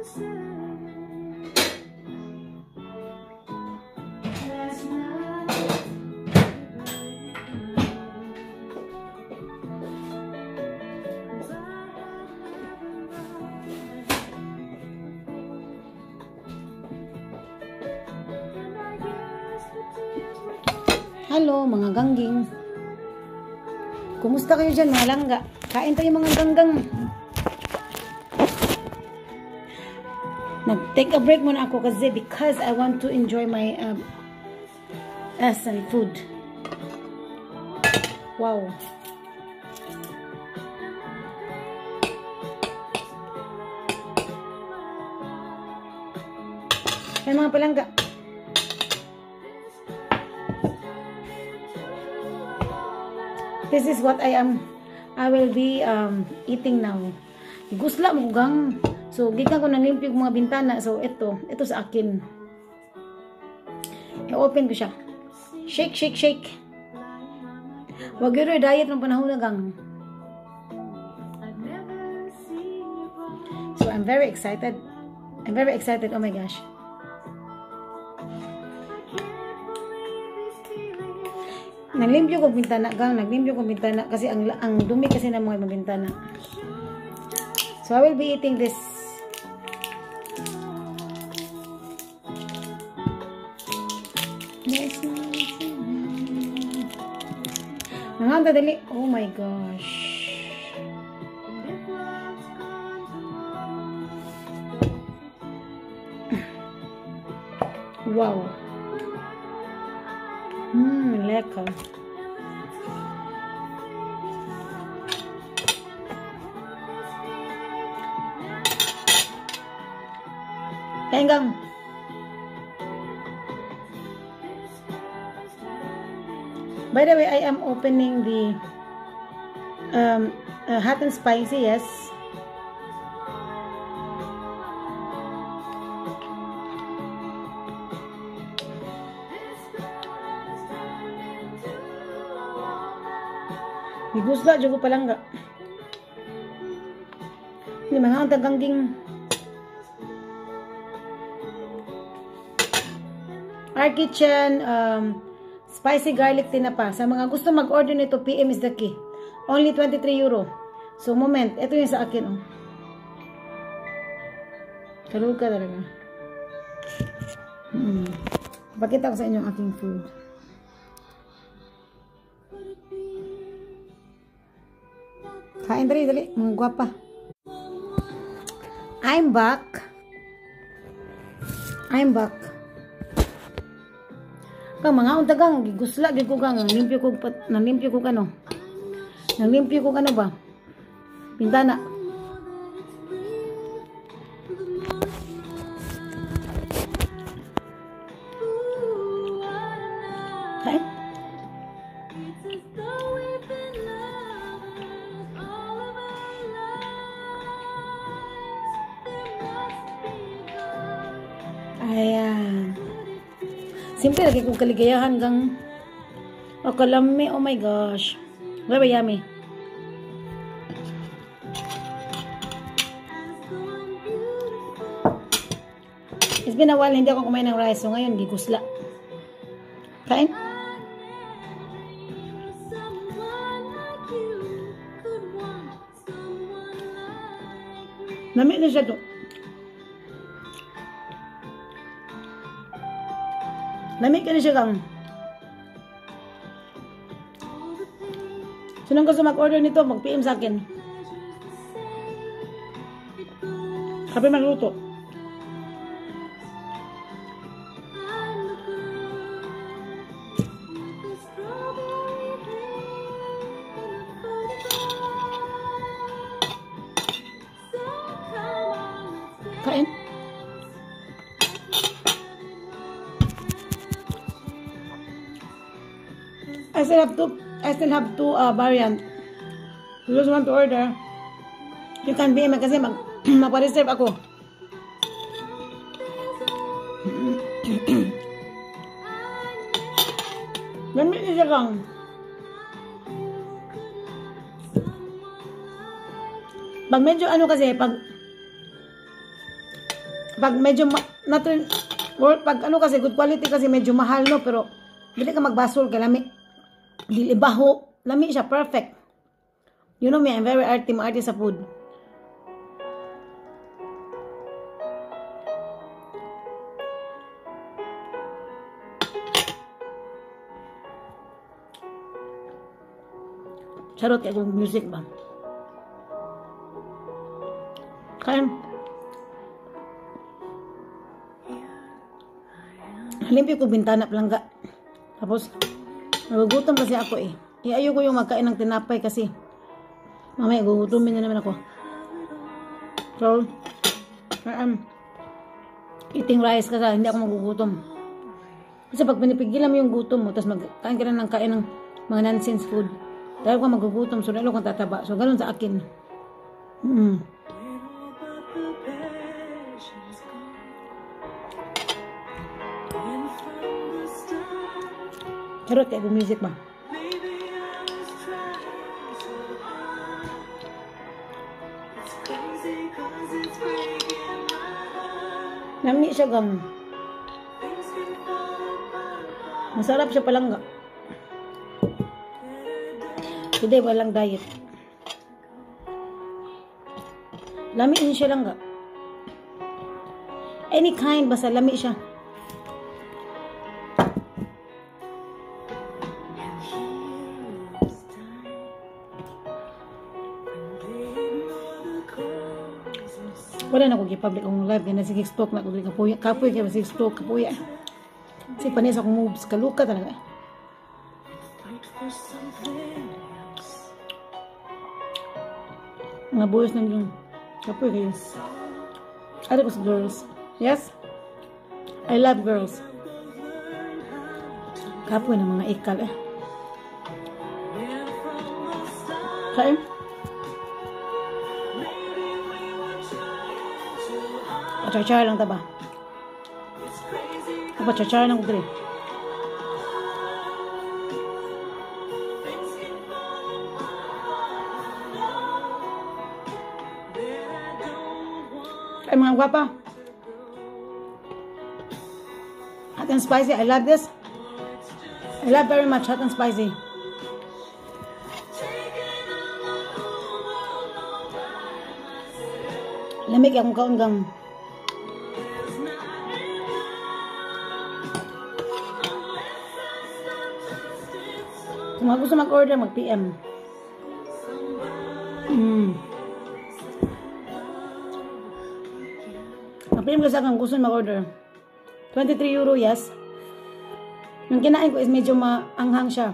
Hello mga gangging. Kumusta kayo dyan mga langga? Kain tayo mga ganggang. Nag-take a break muna ako kasi because I want to enjoy my food. Wow. Kaya mga palangga. This is what I will be eating now. Gusla mo gang. So gikan ko nang limpyo mga bintana. So ito sa akin. I-open ko siya. Shake, shake, shake. Wag yun diet ng panahon na gang. So I'm very excited. Oh my gosh. Naglimpyo ko bintana gang, naglimpyo ko bintana kasi ang dumi kasi ng mga bintana. So I will be eating this. Nanganta dali. Oh my gosh. Wow. Lekker. Hanggang. By the way, I am opening the hot and spicy, yes. Gusla juga palangga. Ini mga tagangging Our Kitchen spicy garlic tinapa. Sa mga gusto mag-order nito, PM is the key. Only 23 euro. So moment, ito yung sa akin oh. Kalug ka talaga. Pakita ko sa inyo ang aking food. Kain dali, mga gwapa. I'm back. Kang mga untagang gigusla gid ko kang nalimpyo ko kano. Nalimpyo ko kano ba? Bintana. Kain. Ayan. Simple lagi kong kaligayahan gang kalami. Oh my gosh. Very yummy. It's been a while hindi ako kumain ng rice. So ngayon, gigusla. Kain. Lamig na siya to. Lamig ka na siya kang. Sinong gusto mag-order nito, mag-PM sa akin. Kape magluto. Kain. I still have two variant. If you just want to order, you can be kasi magpa-reserve ako. Lamig na siya kang. Pag medyo ano kasi, pag Pag medyo natin or pag ano kasi good quality kasi medyo mahal no, pero dili ka magbasol kay lami. Dili baho, lami siya perfect. You know me, I'm very arty sa food. Charot kay kung music ba. Kaya limpyo ko bintana palangga. Tapos nagugutom kasi ako eh. Ayaw ko yung magkain ng tinapay kasi mamaya gugutomin na naman ako. So I'm eating rice kasi hindi ako magugutom. Kasi pag pinipigilan mo yung gutom mo, tapos magkain ka na ng kain ng mga nonsense food, dahil ka magugutom, so lalo kang tataba. So ganun sa akin. Charot kayo music ba? Nami siya gang. Masarap siya palangga. Today walang diet. Lami din siya langga. Any kind basta lami siya. Wala na ko gi-public ang live kaya sige stroke na ko dili kapoy kaya sige stroke kapoy. Si panis akong moves kaluka talaga. Mga boys nang yung kapoy kayo. Ada ko sa girls. Yes? I love girls. Kapoy ng mga ikal eh. Okay? Char-char lang taba. Apa char-char lang ko dili. Ay mga gwapa. Hot and spicy. I love this. I love very much hot and spicy. Lamig akong kaunggang. Kung gusto mag-order, mag-PM. Mag-PM ka sa kung gusto mag-order. 23 euro, yes. Yung kinain ko is medyo maanghang siya.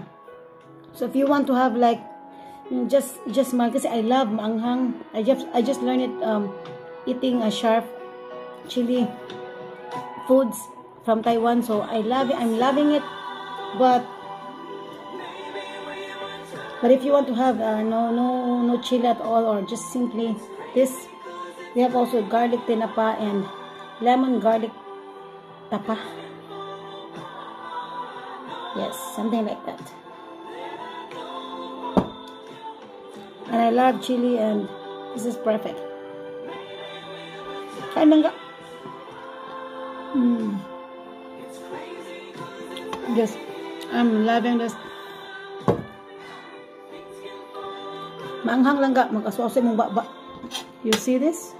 So if you want to have like, just kasi I love maanghang. I just learned it eating a sharp chili foods from Taiwan. So I love it. I'm loving it. But if you want to have no chili at all or just simply this, we have also garlic tinapa and lemon garlic tapa. Yes, something like that. And I love chili and this is perfect. Kain lang ka. Yes, I'm loving this. Maanghang lang ka, mag-aswasay mong baba. You see this?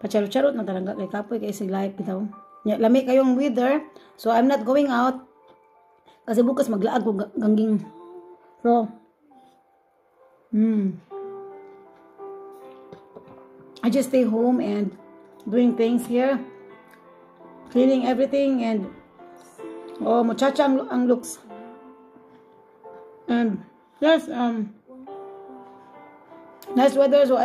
Pacharot-charot na talaga kay kapoy kay si live bitaw. Lami kayong weather, so I'm not going out. Kasi bukas maglaag ko gangging. So, I just stay home and doing things here. Cleaning everything and muchacha ang looks. And yes, nice weather, so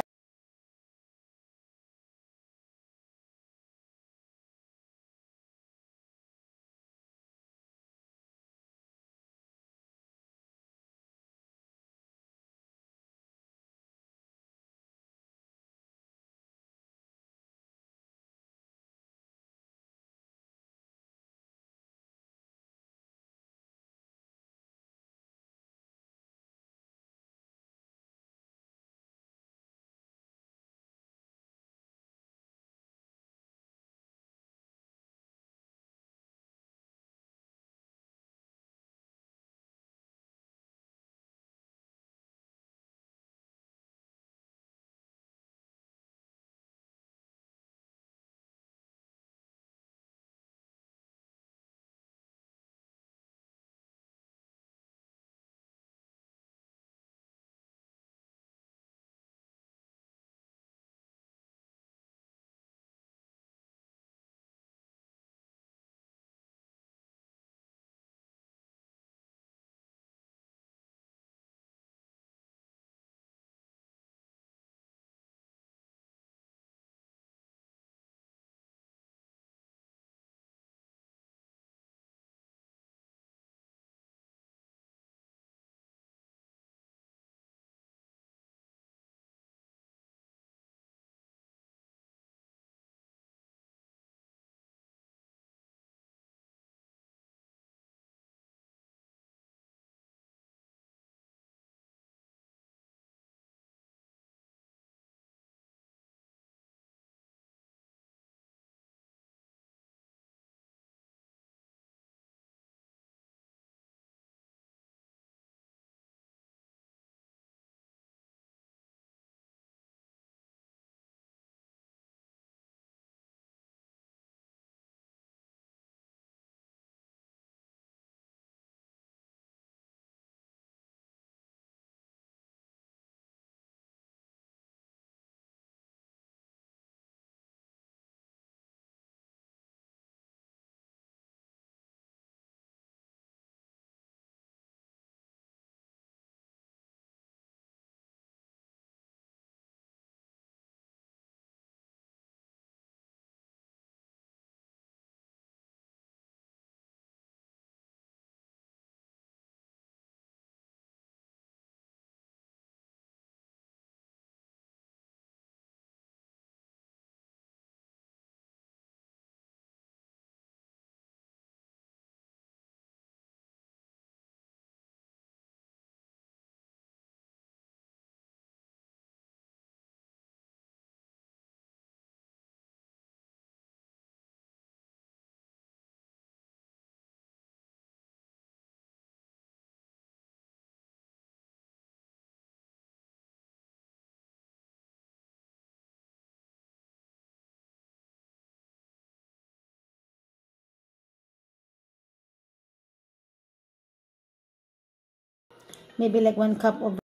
maybe like 1 cup of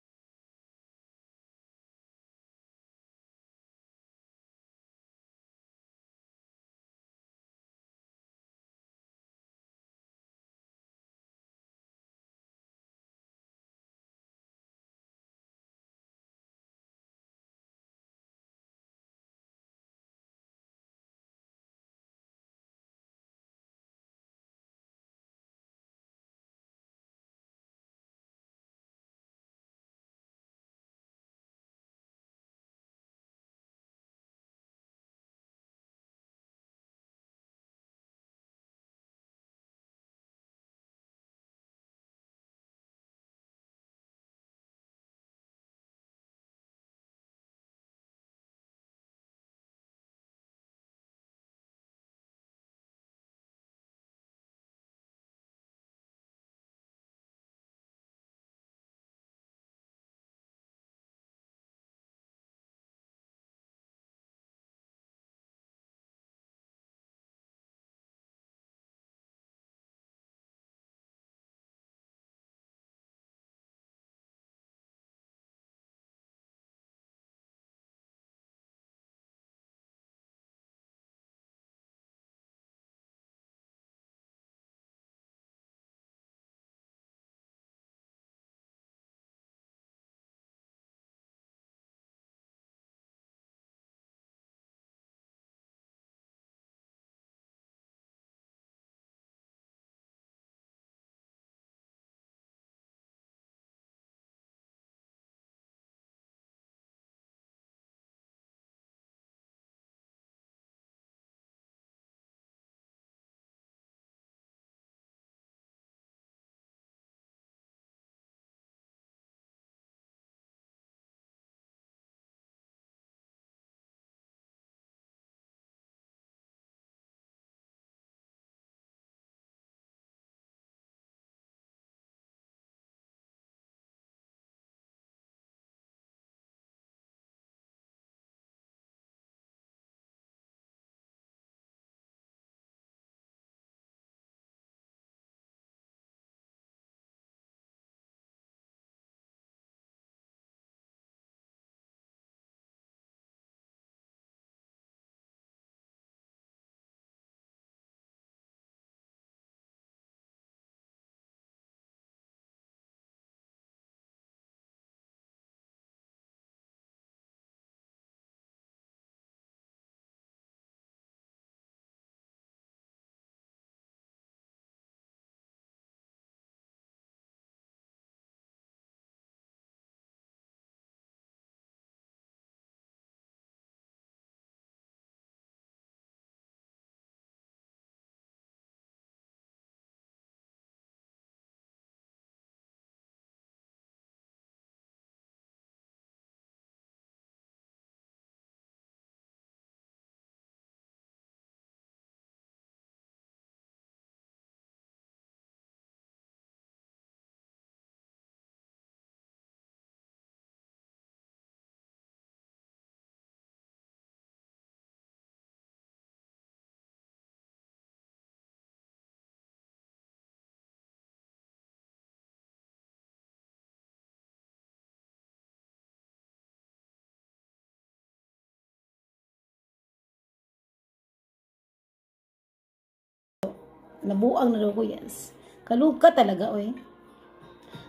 nabuang na daw ko, yes. Kaluka talaga, oy.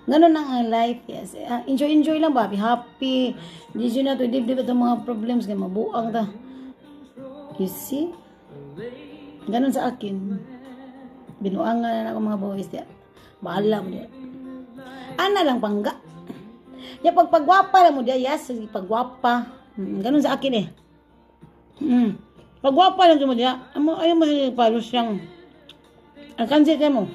Ganun ang life, yes. Enjoy lang ba? Be happy. Did you not to dibdib itong mga problems kaya mabuang ta. You see? Ganun sa akin. Binuangan na ako mga boys diya. Bahala mo diya. Ana lang pangga. Ya pagpagwapa lang mo diya, yes. Pagwapa. Ganun sa akin eh. Pagwapa lang mo diya. Ayaw mo sa palos siyang ang kansit mo.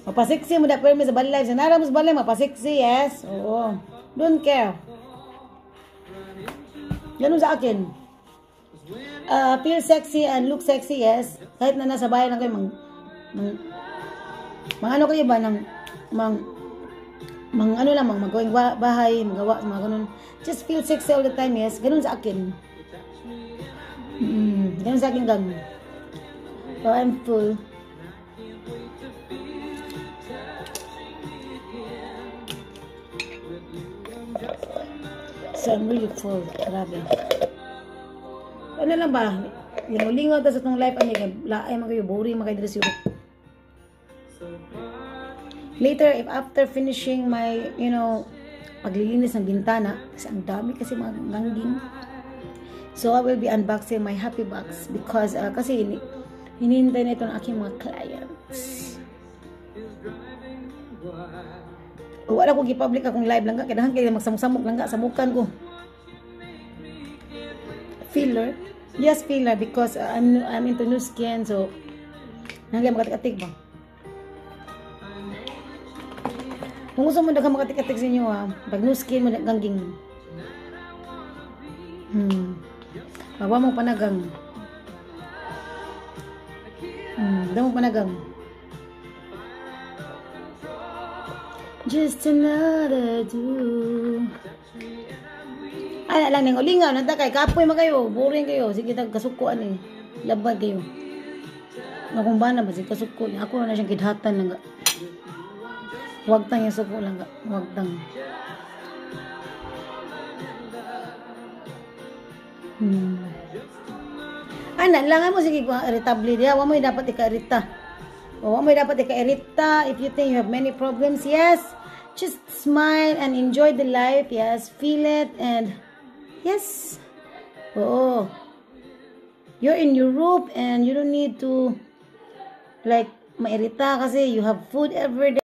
Mapasiksi mo da pero sa balay. Sa nara mo sa balay, mapasiksi, yes. Oo. Don't care. Ganun sa akin. Feel sexy and look sexy, yes. Kahit na nasa bahay lang kayo, ano kayo ba, ano lang, magawing bahay, magawa, mga ganun. Just feel sexy all the time, yes. Ganun sa akin. Ganun sa akin, gang. So, I'm full. So, I'm really full. Grabe. Ano lang ba? Lingaw-lingaw ta sa itong life. Ano yung laay mga kayo. Boring mga kayo. Later, if after finishing my, paglilinis ng bintana, kasi ang dami kasi mga gangging. So, I will be unboxing my happy box because, kasi hinihintay na ito ng aking mga clients. Wala ko gipublic akong live lang ka. Kailangan kayo magsamok-samok lang ka sa mukan ko. Filler. Yes, filler because I'm into new skin. So, nangyay makatik-atik ba? Kung gusto mo dagang makatik-atik sa inyo pag new skin mo gangging. Bawa mo panagang. Damo panagang. Just another do. Ay, lang ning ulingaw nanta kay kapoy man kayo, boring kayo. Sige tag kasukuan Labad kayo. Nga kung ba na ba si kasuko niya. Ako na siyang kidhatan lang ga. Huwag tang yung suko lang ga. Huwag tang. Ana, lang mo sige irritable dia. Wa mo dapat ika-irita. Wa mo dapat ika-irita if you think you have many problems. Yes. Just smile and enjoy the life. Yes, feel it and yes. Oo. You're in Europe and you don't need to like mairita kasi you have food every day.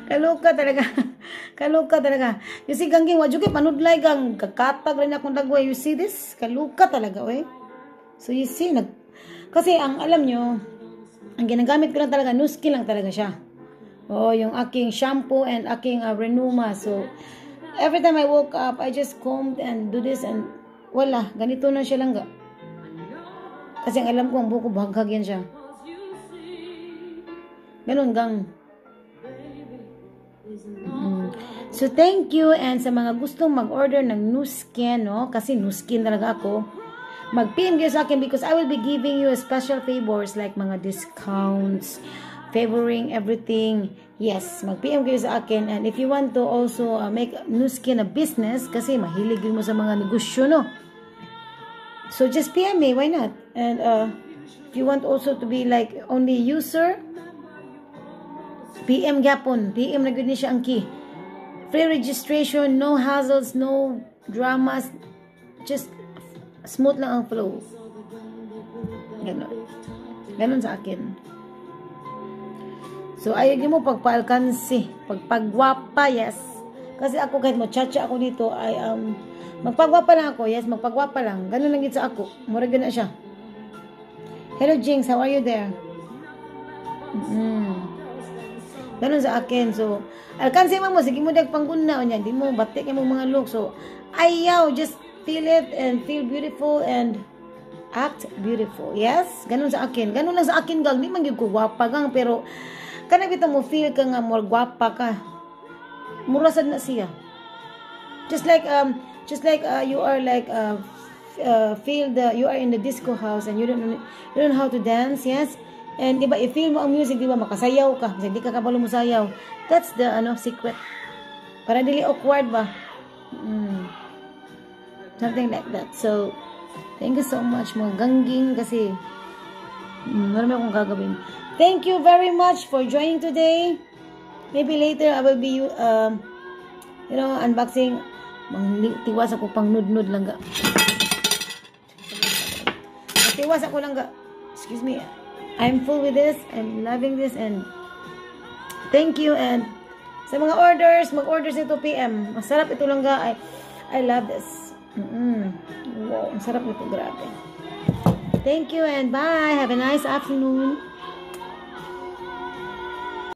Kaluka talaga. Kaluka talaga. You see, gangging, wadyo kay panudlay gang kakatag rin akong dagway. You see this? Kaluka talaga, we. So, you see, kasi ang alam nyo, ang ginagamit ko lang talaga, Nuskin lang talaga siya. Oh, yung aking shampoo and aking Renuma. So, every time I woke up, I just combed and do this and wala, ganito na siya lang ga. Kasi ang alam ko, ang buko, baghag yan siya. Ganun gang. So, thank you. And sa mga gustong mag-order ng Nuskin, no? Kasi Nuskin talaga ako. Mag-PM kayo sa akin because I will be giving you special favors like mga discounts, favoring everything. Yes, mag-PM kayo sa akin. And if you want to also make Nuskin a business, kasi mahilig mo sa mga negosyo, no? So, just PM me. Why not? And if you want also to be like only user, PM gapon. PM na gud ni siya ang key. Free registration, no hassles, no dramas. Just smooth lang ang flow. Ganon. Ganon sa akin. So, ayun mo pagpaalkansi. Pagpagwapa, yes. Kasi ako kahit mo-chacha ako dito, ay magpagwapa lang ako. Yes, magpagwapa lang. Ganon lang yun sa ako. Mura na siya. Hello, Jinx. How are you there? Ganon sa akin. So, alkansi mo, sige mo dag pangguna. Hindi mo, batik yung mga look. So, ayaw, just feel it and feel beautiful and act beautiful. Yes? Ganon sa akin. Ganon lang sa akin, gang. Di man yung gwapa, gang. Pero, kanang bitaw mo feel ka nga more gwapa ka. Murasad na siya. Just like you are like, you are in the disco house and you don't know how to dance, yes? And diba, i-feel mo ang music, diba, makasayaw ka. Kasi di ka kabalo mo sayaw. That's the, secret. Para dili awkward ba? Something like that. So, thank you so much, mga gangging, kasi, marami akong gagawin. Thank you very much for joining today. Maybe later, I will be, unboxing. Tiwas ako pang nud-nud lang ga. Tiwas ako lang ga. Excuse me. I'm full with this. I'm loving this and thank you. And sa mga orders, mag-orders ito PM. Masarap ito lang ga. I love this. Wow, ang sarap nito. Grabe. Thank you and bye. Have a nice afternoon.